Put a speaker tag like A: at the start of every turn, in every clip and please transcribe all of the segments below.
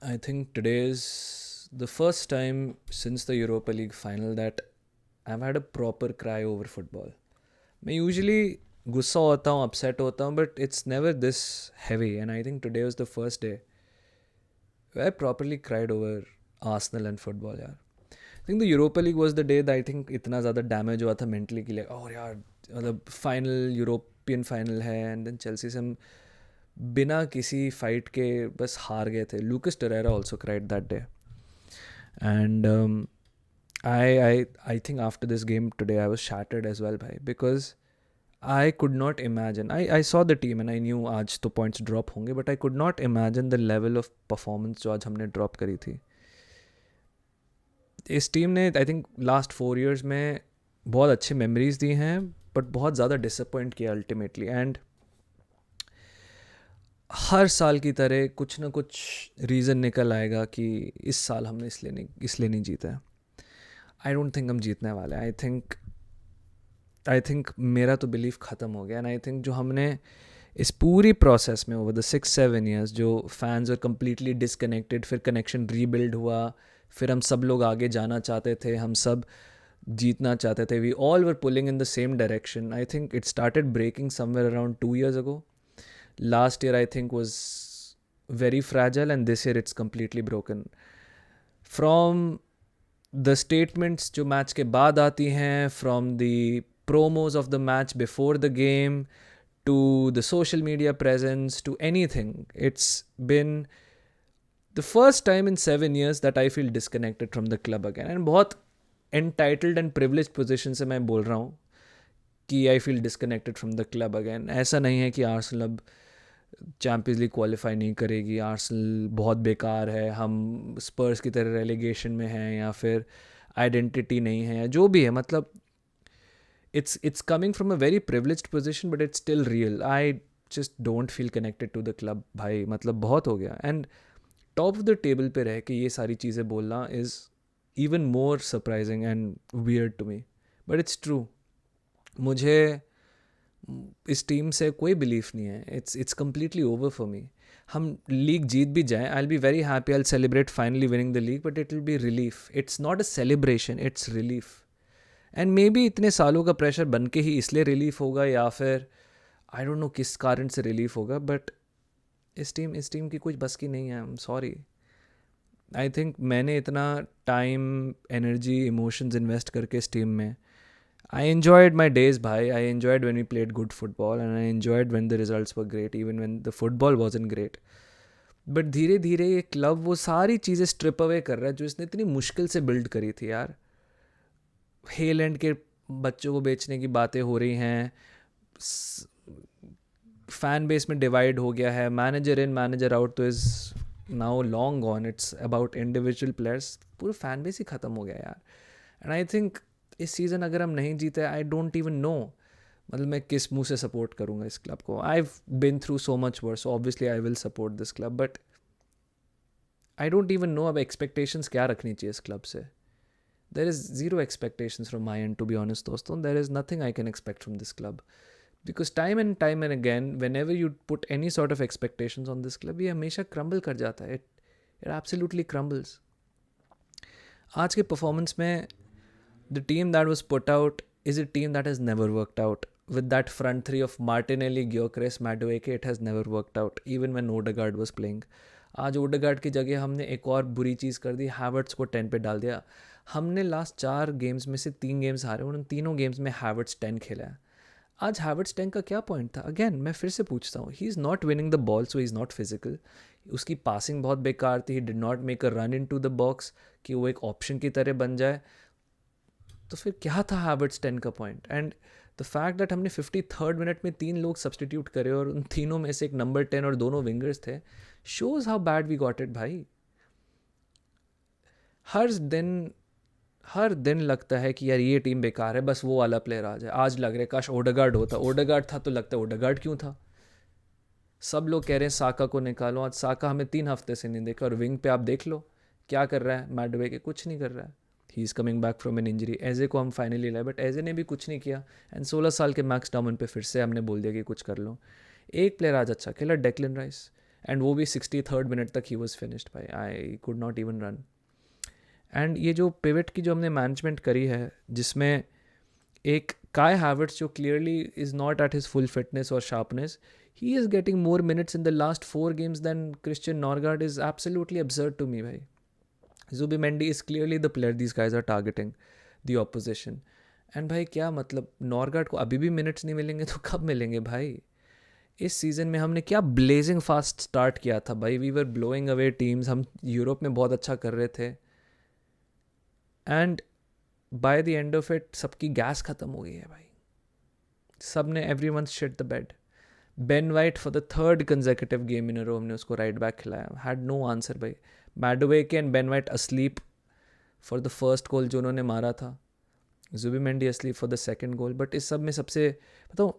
A: I think today is the first time since the Europa League final that I've had a proper cry over football. मैं usually गुस्सा होता हूँ, upset होता हूँ, but it's never this heavy. And I think today was the first day where I properly cried over Arsenal and football. यार, I think the Europa League was the day that I think इतना ज़्यादा damage हुआ था mentally कि like, oh यार, मतलब final European final है and then Chelsea से हम बिना किसी फाइट के बस हार गए थे. Lucas Torreira also cried that day. And I think after this game today I was shattered as well, bhai, because I could not imagine. I saw the team and I knew आज तो points drop होंगे, but I could not imagine the level of performance जो आज हमने drop करी थी. इस team ने आई थिंक लास्ट 4 years में बहुत अच्छे मेमोरीज दी हैं, बट बहुत ज़्यादा डिसअपॉइंट किया अल्टीमेटली. एंड हर साल की तरह कुछ ना कुछ रीज़न निकल आएगा कि इस साल हमने इसलिए नहीं जीता है. आई डोंट थिंक हम जीतने वाले. आई थिंक मेरा तो बिलीफ ख़त्म हो गया. एंड आई थिंक जो हमने इस पूरी प्रोसेस में ओवर द 6-7 years जो फैंस और कम्प्लीटली डिसकनेक्टेड, फिर कनेक्शन रीबिल्ड हुआ, फिर हम सब लोग आगे जाना चाहते थे, हम सब जीतना चाहते थे, we all were pulling in the same direction. I think it started breaking somewhere around 2 years ago. Last year I think was very fragile and this year it's completely broken. From the statements जो match के बाद आती हैं, from the promos of the match before the game, to the social media presence, to anything, it's been the first time in 7 years that I feel disconnected from the club again. And बहुत entitled and privileged position से मैं बोल रहा हूँ कि I feel disconnected from the club again. ऐसा नहीं है कि आर्सेनल अब चैम्पियंस लीग क्वालिफाई नहीं करेगी, आर्सेनल बहुत बेकार है, हम स्पर्स की तरह रेलीगेशन में हैं, या फिर आइडेंटिटी नहीं है, या जो भी है. मतलब it's coming from a very privileged position but it's still real. I just don't feel connected to the club भाई. मतलब बहुत हो गया. And top of the table पे रह के ये सारी चीज़ें बोलना is even more surprising and weird to me, but it's true. मुझे इस टीम से कोई बिलीफ नहीं है. It's completely over for me. हम लीग जीत भी जाएं, I will be very happy, I will celebrate finally winning the league, but it will be relief. It's not a celebration, it's relief. And may be इतने सालों का pressure बन के ही इसलिए रिलीफ होगा, या फिर आई डोंट नो किस कारण से रिलीफ होगा, बट इस टीम की कुछ बस की नहीं है. आई एम सॉरी. आई थिंक मैंने इतना टाइम, एनर्जी, इमोशंस इन्वेस्ट करके इस टीम में, I enjoyed my days, bhai. I enjoyed when we played good football and I enjoyed when the results were great, even when the football wasn't great. But धीरे धीरे ये club वो सारी चीज़ें strip away कर रहा है जो इसने इतनी मुश्किल से बिल्ड करी थी यार. हेलैंड के बच्चों को बेचने की बातें हो रही हैं, फैन बेस में डिवाइड हो गया है, मैनेजर इन मैनेजर आउट तो is now long gone. It's about individual players. पूरा फैन बेस ही ख़त्म हो गया यार. एंड आई थिंक इस सीज़न अगर हम नहीं जीते, आई डोंट इवन नो मतलब मैं किस मुंह से सपोर्ट करूँगा इस क्लब को. I have been through so much worse, so obviously I will support this club, but I don't even know अब एक्सपेक्टेशंस क्या रखनी चाहिए इस क्लब से. There is zero expectations from my end, to be honest दोस्तों. There is nothing I can expect from this club, because time and again whenever you put any sort of expectations on this club, ये हमेशा crumble कर जाता है. It absolutely crumbles. आज के performance में the team that was put out is a team that has never worked out. With that front three of Martinelli, Gyökeres, Madueke, it has never worked out, even when Odegaard was playing. आज Odegaard की जगह हमने एक और बुरी चीज़ कर दी, Havertz को 10 पे डाल दिया. हमने लास्ट 4 गेम्स में से 3 गेम्स हारे, उन तीनों गेम्स में हैवर्ट्स 10 खेला है. आज हैवर्ट्स 10 का क्या पॉइंट था? अगेन मैं फिर से पूछता हूँ, he is not winning the ball, so he is not physical. उसकी पासिंग बहुत बेकार थी. He did not make a run into the box कि वो एक ऑप्शन की तरह बन जाए. तो फिर क्या था हैवर्ट्स 10 का point? And the fact that हमने 53rd मिनट में 3 लोग सब्सटीट्यूट करे और उन तीनों में से एक नंबर 10 और दोनों विंगर्स थे, shows how bad we got it भाई. हर दिन हर दिन लगता है कि यार ये टीम बेकार है, बस वो वाला प्लेयर आ जाए. आज लग रहा है काश ओडेगार्ड होता. ओडेगार्ड था तो लगता है ओडेगार्ड क्यों था. सब लोग कह रहे हैं साका को निकालो. आज साका हमें 3 हफ्ते से नहीं देखा, और विंग पे आप देख लो क्या कर रहा है. मैडवे के कुछ नहीं कर रहा है. He is coming back from an injury. AJ को हम फाइनली लाए, बट एजे ने भी कुछ नहीं किया. एंड 16 साल के मैक्स डाउमन पे फिर से हमने बोल दिया कि कुछ कर लो. एक प्लेयर आज अच्छा खेला, डेक्लन राइस. एंड वो भी 63rd मिनट तक ही वॉज फिनिश्ड भाई. I could not even run. And ये जो पिवट की जो हमने मैनेजमेंट करी है, जिसमें एक काय हैवर्ट्स जो clearly is not at his full fitness और sharpness, he is getting more minutes in the last 4 games than Christian Norgard is absolutely absurd to me bhai. Zubimendi is clearly the player these guys are targeting, the opposition. And भाई क्या मतलब, नॉर्गार्ड को अभी भी minutes नहीं मिलेंगे तो कब मिलेंगे भाई. इस सीज़न में हमने क्या ब्लेजिंग फास्ट स्टार्ट किया था भाई. We were blowing away teams, हम यूरोप में बहुत अच्छा कर रहे थे. And by the end of it सबकी गैस ख़त्म हो गई है भाई. सब ने everyone shit the bed. Ben White for the third consecutive game in a row हमने उसको राइट बैक खिलाया. हैड नो आंसर भाई. Madueke and Ben White asleep for the first goal जो उन्होंने मारा था. Zubimendi asleep for the second goal. But इस सब में सबसे बताओ,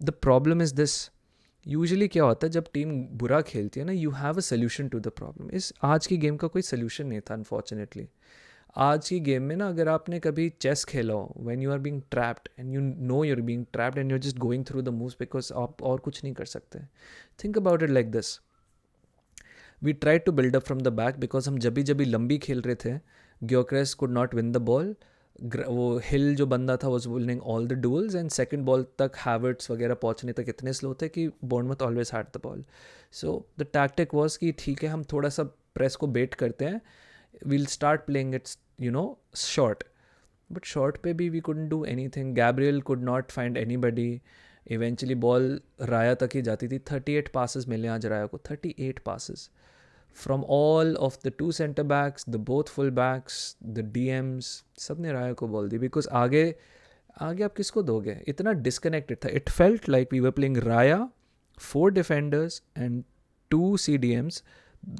A: the problem is this. Usually क्या होता है जब टीम बुरा खेलती है ना, you have a solution to the problem. इस आज की गेम का कोई सोल्यूशन नहीं था अनफॉर्चुनेटली. आज की गेम में ना, अगर आपने कभी चेस खेला हो, when you are being trapped and you know you are being trapped and you are just going through the moves because आप और कुछ नहीं कर सकते. Think about it like this. We try to build up from the back because हम जब भी लंबी खेल रहे थे, Gyokeres could not win the ball. वो हिल जो बंदा था was winning all the duels and second ball तक हैवर्ट्स वगैरह पहुंचने तक इतने स्लो थे कि Bournemouth always had the ball. So the tactic was कि ठीक है, हम थोड़ा सा प्रेस को बेट करते हैं, we'll start playing it, short. But short पे भी we couldn't do anything. Gabriel could not find anybody. Eventually ball राया तक ही जाती थी. 38 passes मिले आज राया को. 38 passes from all of the 2 center backs, the both full backs, the DMs, सब ने राया को बॉल दी. बिकॉज आगे आप किसको दोगे. इतना डिस्कनेक्टेड था. It felt like we were playing राया, 4 defenders and 2 CDMs,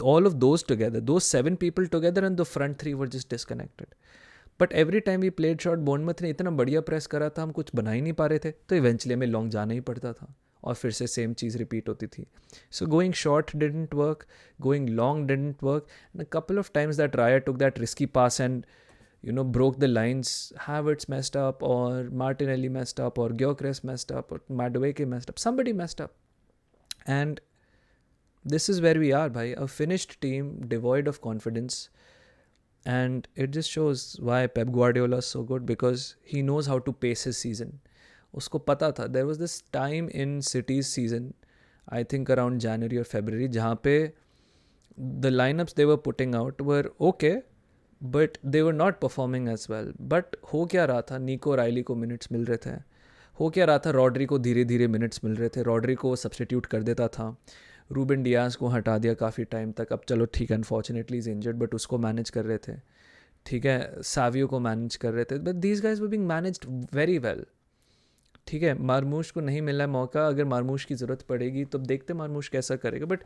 A: all of those together, those 7 people together, and the front 3 were just disconnected. But every time we played short, Bournemouth ने इतना बढ़िया प्रेस करा था, हम कुछ बना ही नहीं पा रहे थे, तो इवेंचुअली हमें लॉन्ग जाना ही पड़ता था और फिर से सेम चीज़ रिपीट होती थी. So going short didn't work, going long didn't work, and a couple of times that Raya took that risky pass and broke the lines. Havertz messed up, or Martinelli messed up, or Gyökeres messed up, or Madueke messed up, somebody messed up. And this is where we are, bhai, a finished team devoid of confidence. And it just shows why Pep Guardiola is so good, because he knows how to pace his season. Usko pata tha, there was this time in City's season, I think around January or February, jahan pe the lineups they were putting out were okay, but they were not performing as well. But हो क्या रहा था, निको Riley को minutes मिल रहे थे. हो क्या रहा था, रॉड्री को धीरे धीरे मिनट्स मिल रहे थे. रॉड्री को सब्स्टिट्यूट कर देता था. रूबन डियाज को हटा दिया काफ़ी टाइम तक. अब चलो ठीक है, अनफॉर्चुनेटली इज़ इंजर्ड, बट उसको मैनेज कर रहे थे. ठीक है, सावियो को मैनेज कर रहे थे. But these guys were being managed very well. ठीक है, मारमूश को नहीं मिला मौका. अगर मारमूश की ज़रूरत पड़ेगी तो देखते मारमूश कैसा करेगा. बट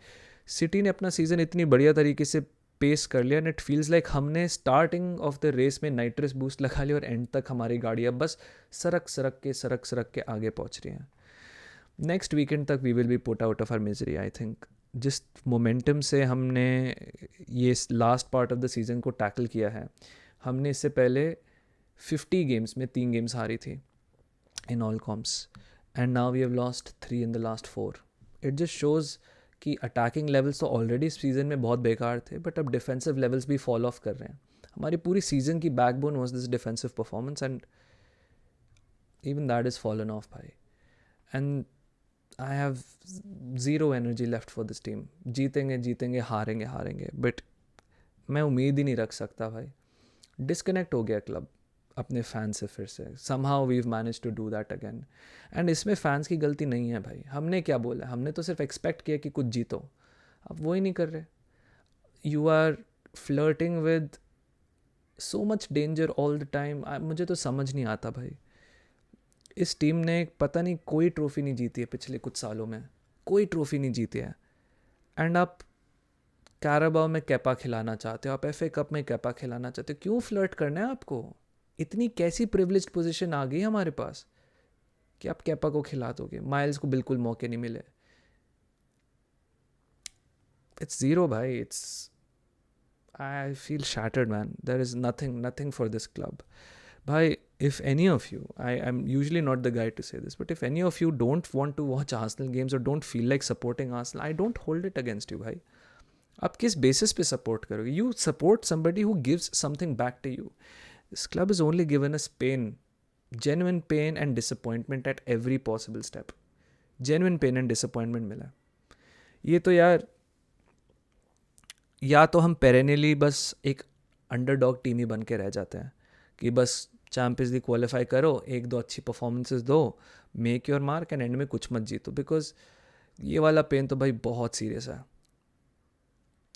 A: सिटी ने अपना सीज़न इतनी बढ़िया तरीके से पेस कर लिया, एंड इट फील्स लाइक हमने स्टार्टिंग ऑफ द रेस में नाइट्रस बूस्ट लगा लिया और एंड तक हमारी गाड़ियाँ बस सरक के आगे पहुँच रही हैं. नेक्स्ट वीकेंड तक we will be put out of our misery, I think. जिस मोमेंटम से हमने ये last part of the season को टैकल किया है, हमने इससे पहले 50 गेम्स में 3 गेम्स हारी थी in all comps, and now we have lost 3 in the last 4. It just shows कि अटैकिंग लेवल्स तो ऑलरेडी सीज़न में बहुत बेकार थे, बट अब डिफेंसिव लेवल्स भी फॉल ऑफ कर रहे हैं. हमारी पूरी सीज़न की backbone was this defensive performance, and even that is fallen off भाई. एंड I have zero energy left for this team. जीतेंगे हारेंगे, बट मैं उम्मीद ही नहीं रख सकता भाई. डिस्कनेक्ट हो गया क्लब अपने फैन से फिर से. somehow we've managed to do that again. And इसमें फैंस की गलती नहीं है भाई. हमने क्या बोला, हमने तो सिर्फ एक्सपेक्ट किया कि कुछ जीतो. अब वो ही नहीं कर रहे. You are flirting with so much danger all the time. मुझे तो समझ नहीं आता भाई. इस टीम ने पता नहीं कोई ट्रॉफ़ी नहीं जीती है पिछले कुछ सालों में, कोई ट्रॉफ़ी नहीं जीती है. एंड आप कैराबाओ में कैपा खिलाना चाहते हो, आप FA कप में कैपा खिलाना चाहते हो. क्यों फ्लर्ट करना है आपको. इतनी कैसी प्रिविलेज्ड पोजीशन आ गई हमारे पास कि आप कैपा को खिला दोगे. माइल्स को बिल्कुल मौके नहीं मिले. इट्स ज़ीरो भाई. It's I feel shattered man. There is nothing for this club भाई. if any of you, I'm usually not the guy to say this, but if any of you don't want to watch Arsenal games or don't feel like supporting Arsenal, I don't hold it against you, भाई. आप किस basis पे support करोगे? You support somebody who gives something back to you. This club has only given us pain, genuine pain and disappointment at every possible step. Genuine pain and disappointment मिला. ये तो यार, या तो हम पेरेनियली बस एक अंडरडॉग टीम ही बन के रह जाते हैं कि बस चैम्पियंस लीग क्वालिफाई करो, एक दो अच्छी परफॉर्मेंसेस दो, make your mark and and में कुछ मत जीतो. बिकॉज ये वाला पेन तो भाई बहुत सीरियस है.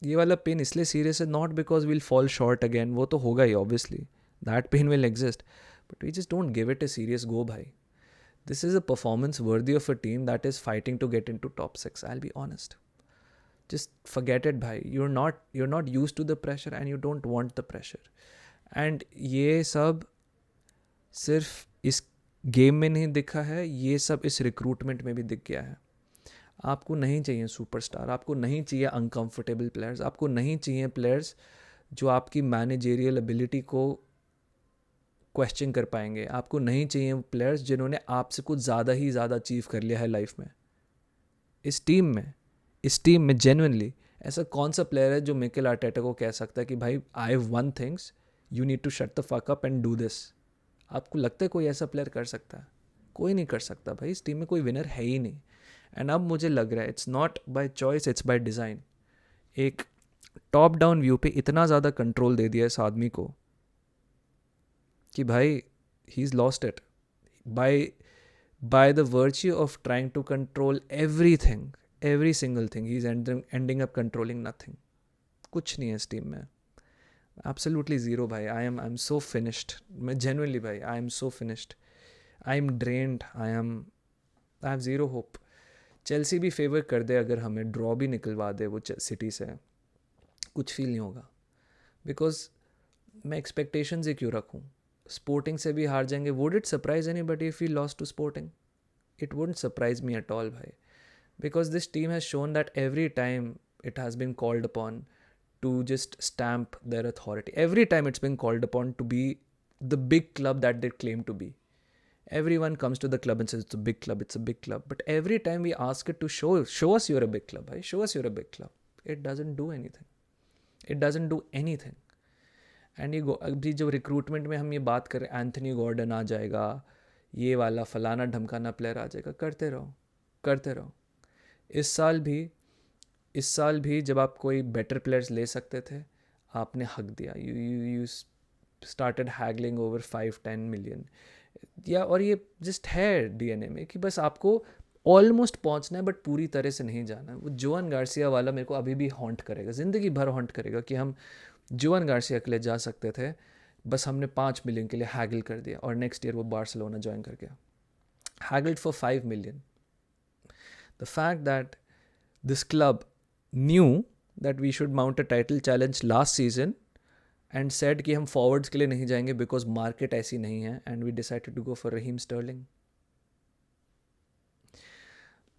A: ये वाला पेन इसलिए सीरियस है, not because will fall short again, वो तो होगा ही obviously, that pain will exist, but we just don't give it a serious go भाई. This is a performance worthy of a team that is fighting to get into top 6. I will be honest. Just forget it bhai. You're not used to the pressure and you don't want the pressure. And ये सब सिर्फ इस game में नहीं दिखा है, ये सब इस रिक्रूटमेंट में भी दिख गया है. आपको नहीं चाहिए सुपरस्टार, आपको नहीं चाहिए अनकंफर्टेबल प्लेयर्स, आपको नहीं चाहिए प्लेयर्स जो आपकी मैनेजेरियल एबिलिटी को क्वेश्चन कर पाएंगे. आपको नहीं चाहिए प्लेयर्स जिन्होंने आपसे कुछ ज़्यादा ही ज़्यादा अचीव कर लिया है लाइफ में. इस टीम में जेन्युइनली ऐसा कौन सा प्लेयर है जो मिकेल आर्टेटा को कह सकता है कि भाई I have one things, you need to shut the fuck up and do this. आपको लगता है कोई ऐसा प्लेयर कर सकता है? कोई नहीं कर सकता भाई. इस टीम में कोई विनर है ही नहीं. एंड अब मुझे लग रहा है it's not by choice, it's by design. एक टॉप डाउन व्यू पे इतना ज़्यादा कंट्रोल दे दिया इस आदमी को कि भाई he is lost it by the virtue of trying to control everything. Every single thing, he's ending up controlling nothing. कुछ नहीं है इस टीम में. Absolutely zero भाई. I'm so finished. मैं genuinely भाई, I am so finished. I am drained. I have zero hope. Chelsea भी favour कर दे, अगर हमें ड्रॉ भी निकलवा दे वो सिटी से, कुछ फील नहीं होगा. बिकॉज मैं एक्सपेक्टेशंस ही क्यों रखूँ? स्पोर्टिंग से भी हार जाएंगे. Would it surprise anybody if we lost to Sporting? It wouldn't surprise me at all भाई. Because this team has shown that every time it has been called upon to just stamp their authority, every time it's been called upon to be the big club that they claim to be, everyone comes to the club and says it's a big club, it's a big club. But every time we ask it to show us you're a big club, right? Show us you're a big club. It doesn't do anything. It doesn't do anything. And अभी जो recruitment में हम ये बात करें, Anthony Gordon आ जाएगा, ये वाला फलाना ढमकाना प्लेयर आ जाएगा, करते रहो. इस साल भी जब आप कोई बेटर प्लेयर्स ले सकते थे, आपने हक दिया. You started haggling over 5-10 million. या और ये जस्ट है डीएनए में कि बस आपको ऑलमोस्ट पहुंचना है बट पूरी तरह से नहीं जाना. वो जोअन गार्सिया वाला मेरे को अभी भी हॉन्ट करेगा, ज़िंदगी भर हॉन्ट करेगा कि हम जोअन गार्सिया के लिए जा सकते थे, बस हमने 5 मिलियन के लिए हैगल कर दिया और नेक्स्ट ईयर वो बार्सिलोना ज्वाइन कर गया. Haggled for 5 million. The fact that this club knew that we should mount a title challenge last season and said कि हम forwards के लिए नहीं जाएंगे because market ऐसी नहीं है, and we decided to go for Raheem Sterling.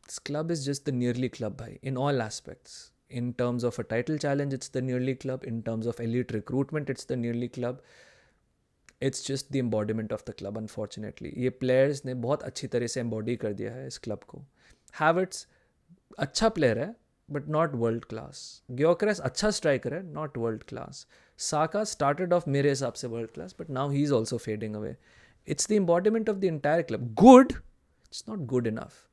A: This club is just the nearly club bhai, in all aspects. In terms of a title challenge, it's the nearly club. In terms of elite recruitment, it's the nearly club. It's just the embodiment of the club, unfortunately. ये players ने बहुत अच्छी तरह से embody कर दिया है इस club को. हैवर्ट्स अच्छा प्लेयर है but not world class. Gyokeres अच्छा स्ट्राइकर है, not world class. Saka started off मेरे हिसाब से world class, but now he is also fading away. It's the embodiment of the entire club. Good, it's not good enough.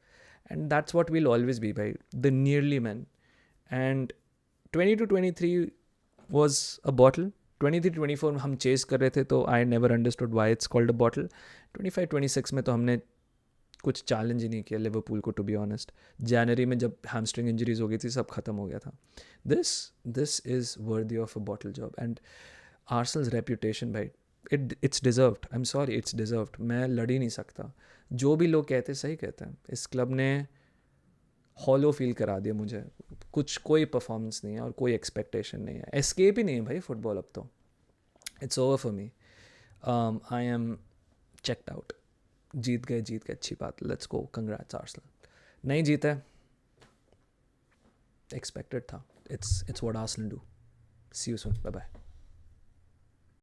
A: And that's what will always be भाई, the nearly man. And 22-23 was a bottle. 23-24 हम चेस कर रहे थे, तो I never understood why it's called a bottle. 25-26 में तो हमने कुछ चैलेंज ही नहीं किया लिवरपूल को, टू बी ऑनेस्ट. जनवरी में जब हैमस्ट्रिंग इंजरीज हो गई थी, सब खत्म हो गया था. This is worthy of a bottle job. And Arsenal's reputation भाई, it's deserved. I am sorry, it's deserved. मैं लड़ ही नहीं सकता. जो भी लोग कहते सही कहते हैं. इस क्लब ने हॉलो फील करा दिया मुझे. कोई परफॉर्मेंस नहीं है और कोई एक्सपेक्टेशन नहीं है. एस्केप ही नहीं है भाई फुटबॉल अब तो. It's over for me. I am checked out. जीत गए अच्छी बात. Let's go, congrats Arsenal. नहीं जीते, एक्सपेक्टेड था. It's what Arsenal do. See you soon, bye bye.